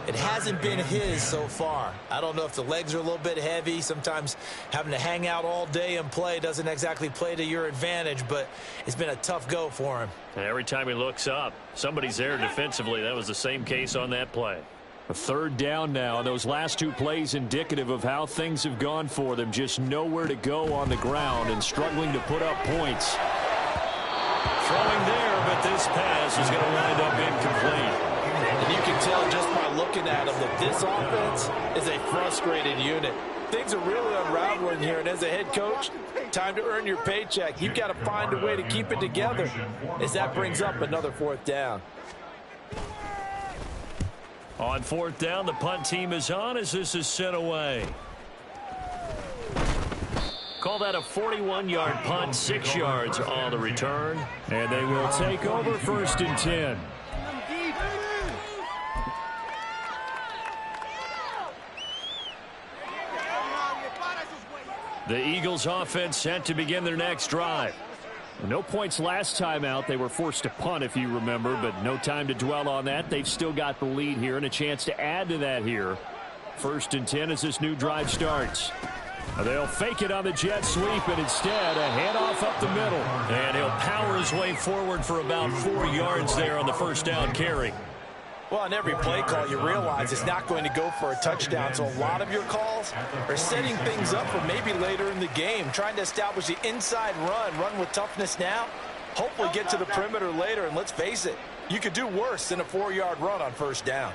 It hasn't been his so far. I don't know if the legs are a little bit heavy. Sometimes having to hang out all day and play doesn't exactly play to your advantage, but it's been a tough go for him.
And every time he looks up, somebody's there defensively. That was the same case on that play. A third down now. Those last 2 plays indicative of how things have gone for them. Just nowhere to go on the ground and struggling to put up points. Throwing there, but this pass is going to wind up incomplete.
And you can tell just by looking at them that this offense is a frustrated unit. Things are really unraveling here, and as a head coach, time to earn your paycheck. You've got to find a way to keep it together as that brings up another 4th down.
On 4th down, the punt team is on as this is sent away. Call that a 41-yard punt, 6 yards on the return. And they will take over 1st and 10. The Eagles offense set to begin their next drive. No points last time out. They were forced to punt, if you remember, but no time to dwell on that. They've still got the lead here and a chance to add to that here. 1st and 10 as this new drive starts. They'll fake it on the jet sweep, and instead a handoff up the middle. And he'll power his way forward for about 4 yards there on the 1st down carry.
Well, on every play call, you realize it's not going to go for a touchdown. So a lot of your calls are setting things up for maybe later in the game, trying to establish the inside run with toughness now, hopefully get to the perimeter later. And let's face it, you could do worse than a 4-yard run on 1st down.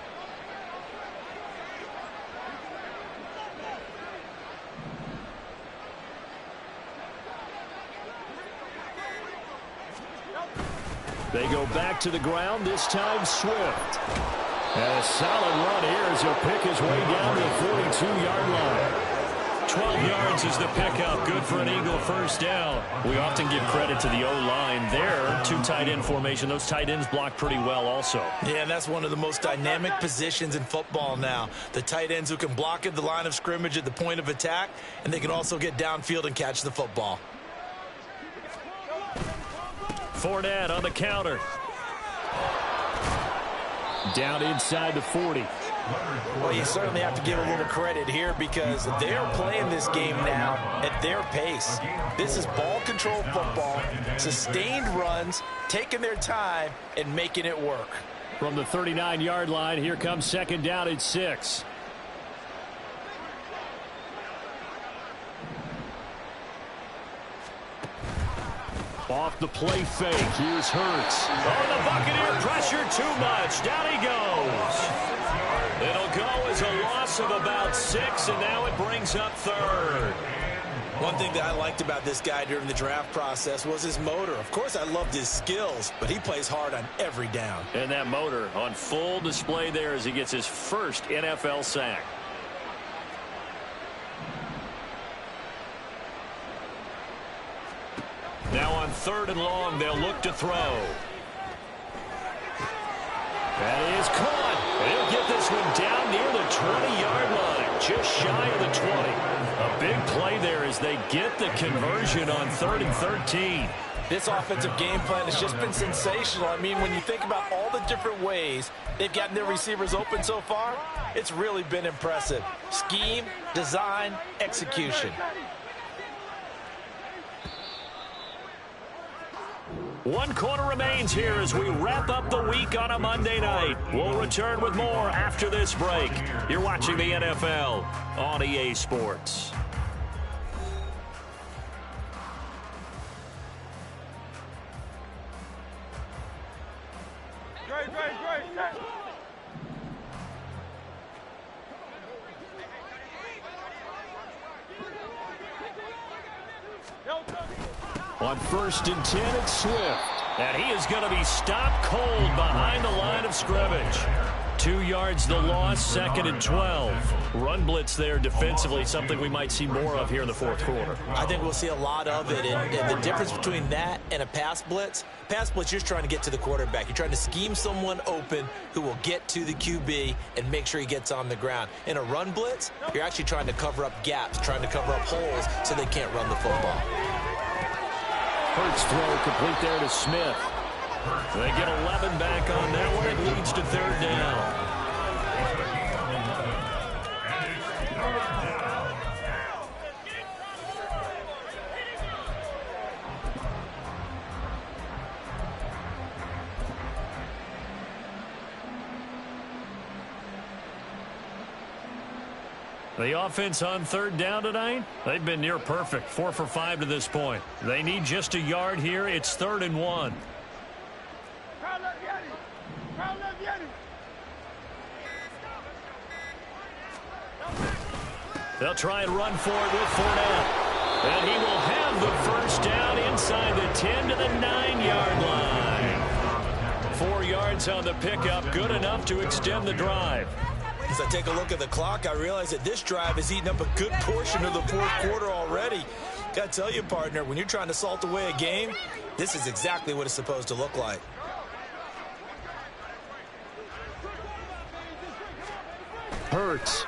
They go back to the ground, this time Swift. And a solid run here as he'll pick his way down to the 42-yard line. 12 yards is the pickup. Good for an Eagle 1st down. We often give credit to the O-line there. 2 tight end formation. Those tight ends block pretty well also.
Yeah, and that's one of the most dynamic positions in football now. The tight ends who can block at the line of scrimmage at the point of attack, and they can also get downfield and catch the football.
Fournette on the counter. Down inside the 40.
Well, you certainly have to give a little credit here because they're playing this game now at their pace. This is ball control football, sustained runs, taking their time, and making it work.
From the 39-yard line, here comes 2nd down at 6. Off the play fake. Here's Hurts. Oh, the Buccaneer pressure too much. Down he goes. It'll go as a loss of about 6, and now it brings up 3rd.
One thing that I liked about this guy during the draft process was his motor. Of course, I loved his skills, but he plays hard on every down.
And that motor on full display there as he gets his first NFL sack. Now on 3rd and long, they'll look to throw. That is caught. They'll get this one down near the 20-yard line, just shy of the 20. A big play there as they get the conversion on 3rd and 13.
This offensive game plan has just been sensational. I mean, when you think about all the different ways they've gotten their receivers open so far, it's really been impressive. Scheme, design, execution.
One quarter remains here as we wrap up the week on a Monday night. We'll return with more after this break. You're watching the NFL on EA Sports. On 1st and 10, it's Swift. And he is going to be stopped cold behind the line of scrimmage. 2 yards the loss, 2nd and 12. Run blitz there defensively, something we might see more of here in the fourth quarter.
I think we'll see a lot of it. And the difference between that and a pass blitz, you're just trying to get to the quarterback. You're trying to scheme someone open who will get to the QB and make sure he gets on the ground. In a run blitz, you're actually trying to cover up gaps, trying to cover up holes so they can't run the football.
Hurts throw complete there to Smith. They get 11 back on that one. It leads to 3rd down. The offense on 3rd down tonight, they've been near perfect. 4 for 5 to this point. They need just a yard here. It's 3rd and 1. They'll try and run for it with Fournette. And he will have the first down inside the 10 to the 9-yard line. 4 yards on the pickup, good enough to extend the drive.
As I take a look at the clock, I realize that this drive has eaten up a good portion of the fourth quarter already. Got to tell you, partner, when you're trying to salt away a game, this is exactly what it's supposed to look like.
Hurts.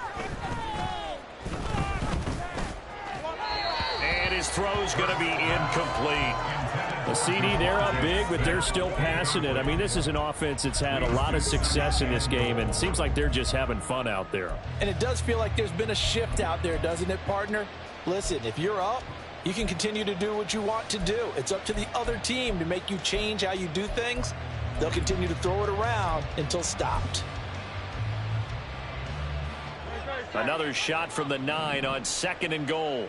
And his throw's going to be incomplete. The CD, they're up big, but they're still passing it. I mean, this is an offense that's had a lot of success in this game, and it seems like they're just having fun out there.
And it does feel like there's been a shift out there, doesn't it, partner? Listen, if you're up, you can continue to do what you want to do. It's up to the other team to make you change how you do things. They'll continue to throw it around until stopped.
Another shot from the 9 on 2nd and goal.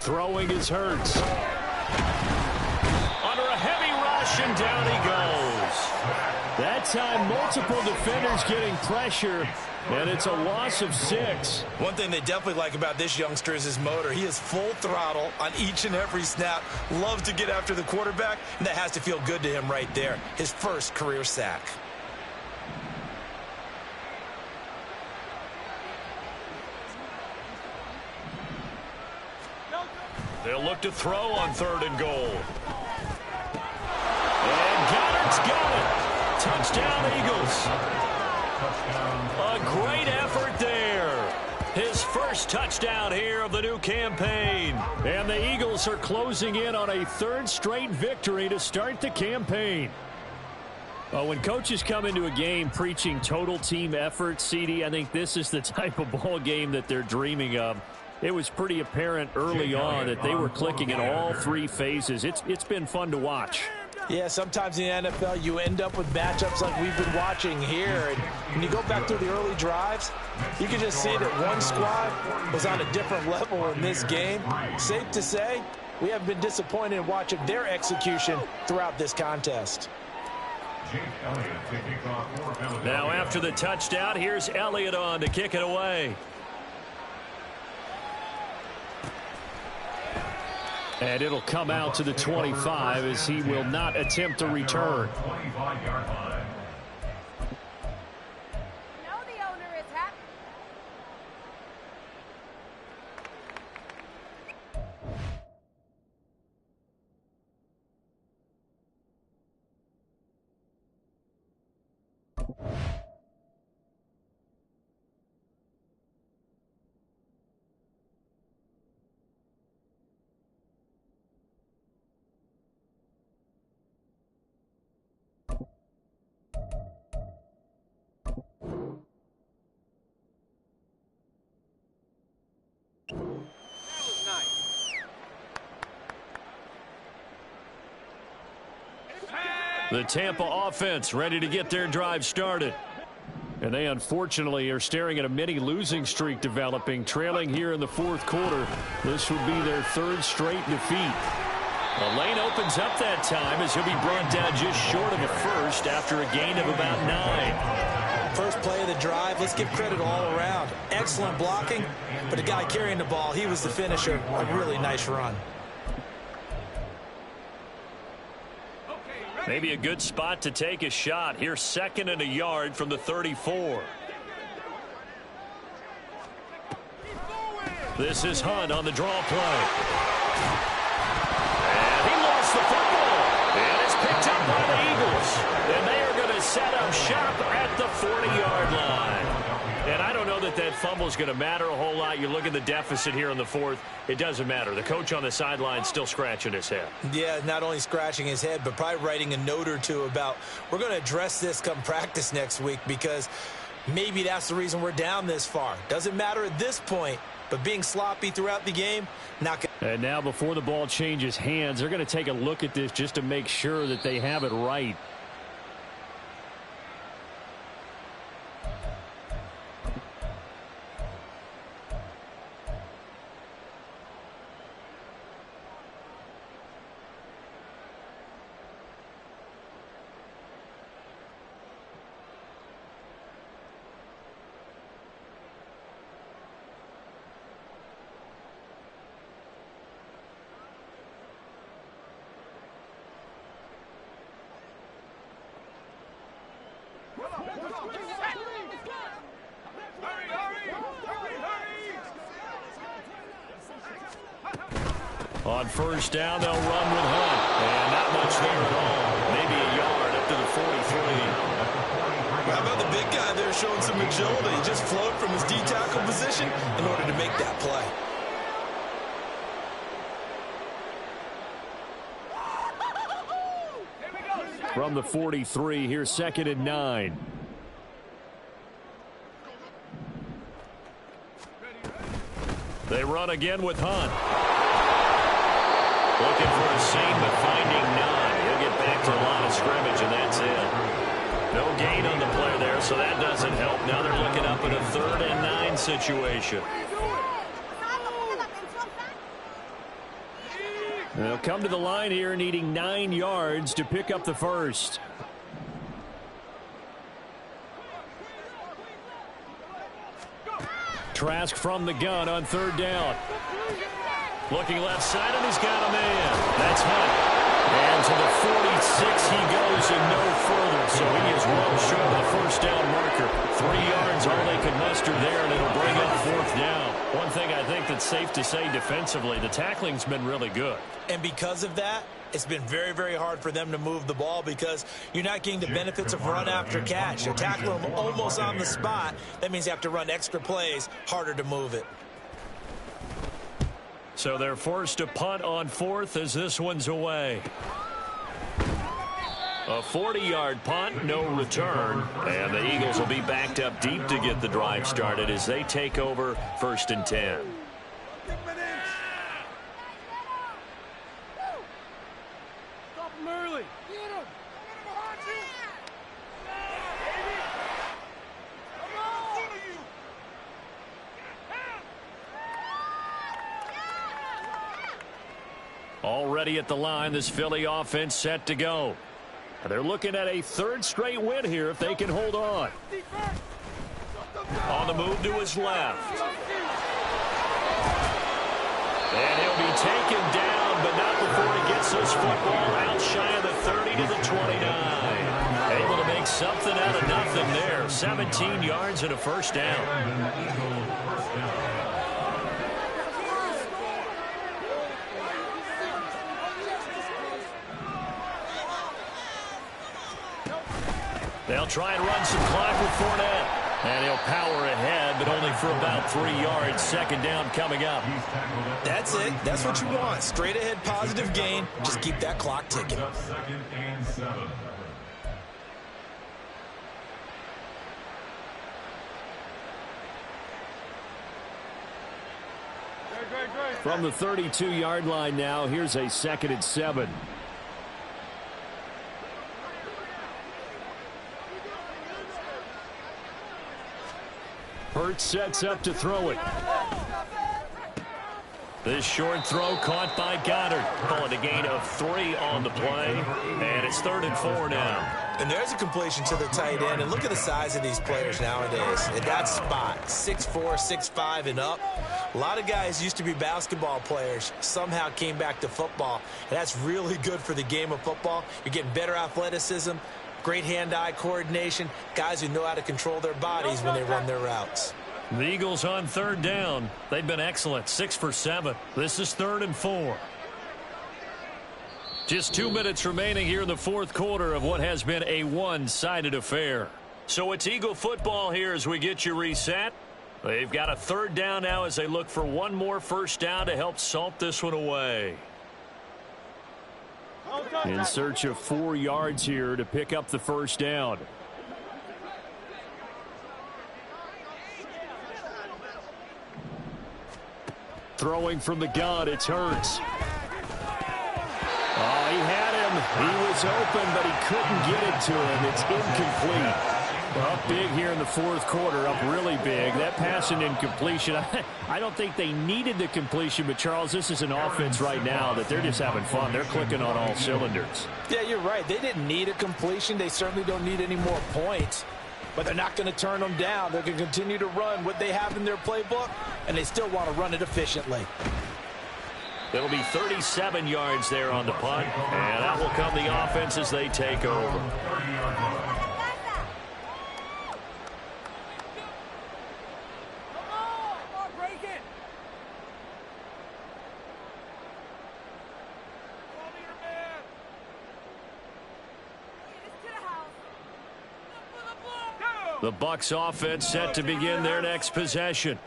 Throwing is Hurts. Under a heavy rush, and down he goes. That time, multiple defenders getting pressure, and it's a loss of 6.
One thing they definitely like about this youngster is his motor. He is full throttle on each and every snap. Loves to get after the quarterback, and that has to feel good to him right there. His first career sack.
They'll look to throw on 3rd and goal. And Goddard's got it. Touchdown, Eagles. A great effort there. His first touchdown here of the new campaign. And the Eagles are closing in on a 3rd straight victory to start the campaign. Well, when coaches come into a game preaching total team effort, CD, I think this is the type of ball game that they're dreaming of. It was pretty apparent early on that they were clicking in all 3 phases. It's been fun to watch.
Yeah, sometimes in the NFL you end up with matchups like we've been watching here. And when you go back through the early drives, you can just see that one squad was on a different level in this game. Safe to say, we have been disappointed in watching their execution throughout this contest.
Now after the touchdown, here's Elliott on to kick it away. And it'll come out to the 25 as he will not attempt to return. The Tampa offense ready to get their drive started. And they unfortunately are staring at a mini losing streak developing, trailing here in the fourth quarter. This would be their 3rd straight defeat. The lane opens up that time as he'll be brought down just short of a first after a gain of about 9.
First play of the drive, let's give credit all around. Excellent blocking, but the guy carrying the ball, he was the finisher. A really nice run.
Maybe a good spot to take a shot. Here's 2nd and a yard from the 34. This is Hunt on the draw play. And he lost the football. And it's picked up by the Eagles. And they are going to set up shop at the 40-yard line. And I don't know that that fumble is going to matter a whole lot. You look at the deficit here in the 4th. It doesn't matter. The coach on the sideline still scratching his head.
Yeah, not only scratching his head, but probably writing a note or two about we're going to address this come practice next week because maybe that's the reason we're down this far. Doesn't matter at this point, but being sloppy throughout the game, not good.
And now before the ball changes hands, they're going to take a look at this just to make sure that they have it right. On first down, they'll run with Hunt. And not much there at all. Maybe a yard up to the 43.
How about the big guy there showing some agility? He just floated from his D-tackle position in order to make that play.
From the 43, here's 2nd and 9. They run again with Hunt. Looking for a seam, but finding none. He'll get back to the line of scrimmage, and that's it. No gain on the play there, so that doesn't help. Now they're looking up at a 3rd and 9 situation. They'll come to the line here needing 9 yards to pick up the first. Trask from the gun on 3rd down. Looking left side, and he's got a man. That's Hunt. And to the 46 he goes and no further. So he is well short of the first down marker. 3 yards, all they could muster there, and it'll bring up 4th down. One thing I think that's safe to say defensively, the tackling's been really good.
And because of that, it's been very, very hard for them to move the ball because you're not getting the benefits of run after catch. You're tackling them almost on the spot. That means you have to run extra plays, harder to move it.
So they're forced to punt on 4th as this one's away. A 40-yard punt, no return. And the Eagles will be backed up deep to get the drive started as they take over 1st and 10.
Stop him early. Get him. Get him behind you. Come on.
Already at the line, this Philly offense set to go. And they're looking at a 3rd straight win here if they can hold on. On the move to his left. And he'll be taken down, but not before he gets this football out shy of the 30 to the 29. Able to make something out of nothing there. 17 yards and a first down. They'll try and run some clock with Fournette. And he'll power ahead, but only for about 3 yards. 2nd down coming up.
That's it. That's what you want. Straight ahead positive gain. Just keep that clock ticking.
2nd and 7.
From the 32-yard line now, here's a 2nd and 7. Hurts sets up to throw it. This short throw caught by Goddard. Calling a gain of 3 on the play. And it's 3rd and 4 now.
And there's a completion to the tight end. And look at the size of these players nowadays. At that spot, 6'4", 6'5", and up. A lot of guys used to be basketball players, somehow came back to football. And that's really good for the game of football. You're getting better athleticism, great hand-eye coordination, guys who know how to control their bodies when they run their routes.
The Eagles on 3rd down. They've been excellent, 6 for 7. This is 3rd and 4. Just 2 minutes remaining here in the 4th quarter of what has been a one-sided affair. So it's Eagle football here as we get you reset. They've got a 3rd down now as they look for one more first down to help salt this one away. In search of 4 yards here to pick up the first down. Throwing from the gun, it's Hurts. Oh, he had him. He was open, but he couldn't get it to him. It's incomplete. Up big here in the 4th quarter, up really big. That pass and incompletion, I don't think they needed the completion, but Charles, this is an offense right now that they're just having fun. They're clicking on all cylinders.
Yeah, you're right. They didn't need a completion. They certainly don't need any more points. But they're not going to turn them down. They're going to continue to run what they have in their playbook, and they still want to run it efficiently.
It'll be 37 yards there on the punt, and that will come the offense as they take over. The Bucks offense set to begin their next possession.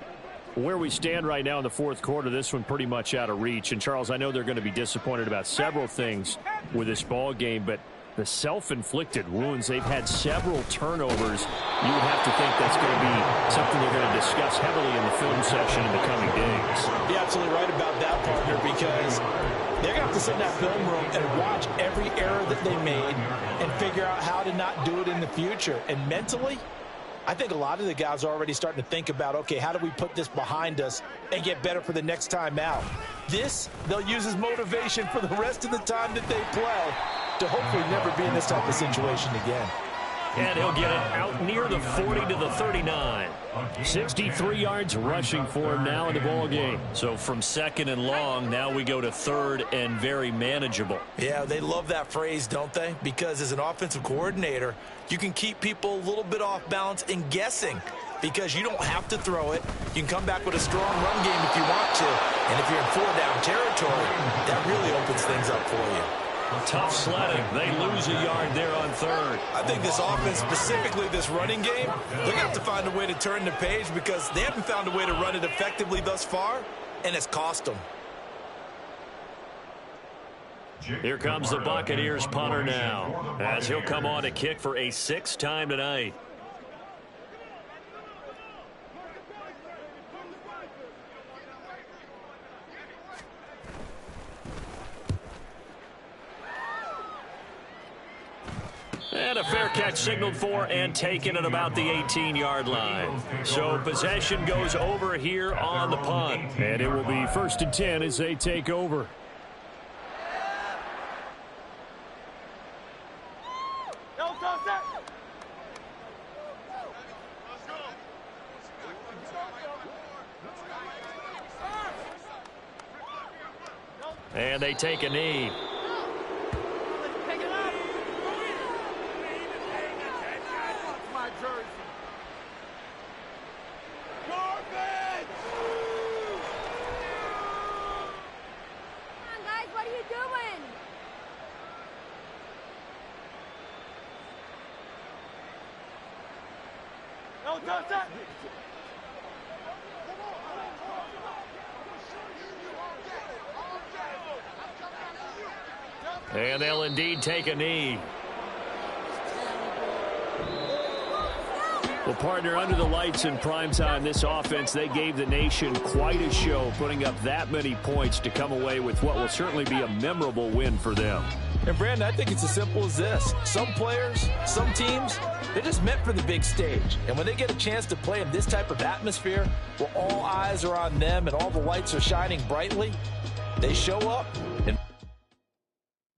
Where we stand right now in the 4th quarter, this one pretty much out of reach. And, Charles, I know they're going to be disappointed about several things with this ball game, but the self-inflicted wounds, they've had several turnovers. You would have to think that's going to be something they're going to discuss heavily in the film session in the coming days.
You're absolutely right about that, partner, because they're going to have to sit in that film room and watch every error that they made and figure out how to not do it in the future. And mentally, I think a lot of the guys are already starting to think about, okay, how do we put this behind us and get better for the next time out? This, they'll use as motivation for the rest of the time that they play to hopefully never be in this type of situation again.
And he'll get it out near the 40 to the 39. 63 yards rushing for him now in the ball game. So from 2nd and long, now we go to 3rd and very manageable.
Yeah, they love that phrase, don't they? Because as an offensive coordinator, you can keep people a little bit off balance and guessing because you don't have to throw it. You can come back with a strong run game if you want to. And if you're in 4-down territory, that really opens things up for you.
Tough sledding. They lose a yard there on 3rd.
I think this offense, specifically this running game, they're going to have to find a way to turn the page because they haven't found a way to run it effectively thus far, and it's cost them.
Here comes the Buccaneers punter now, as he'll come on to kick for a 6th time tonight. And a fair catch signaled for and taken at about the 18-yard line. So possession goes over here on the punt. And it will be 1st and 10 as they take over. And they take a knee. And they'll indeed take a knee. Well, partner, under the lights in primetime, this offense, they gave the nation quite a show, putting up that many points to come away with what will certainly be a memorable win for them.
And, Brandon, I think it's as simple as this. Some players, some teams, they're just meant for the big stage. And when they get a chance to play in this type of atmosphere where all eyes are on them and all the lights are shining brightly, they show up and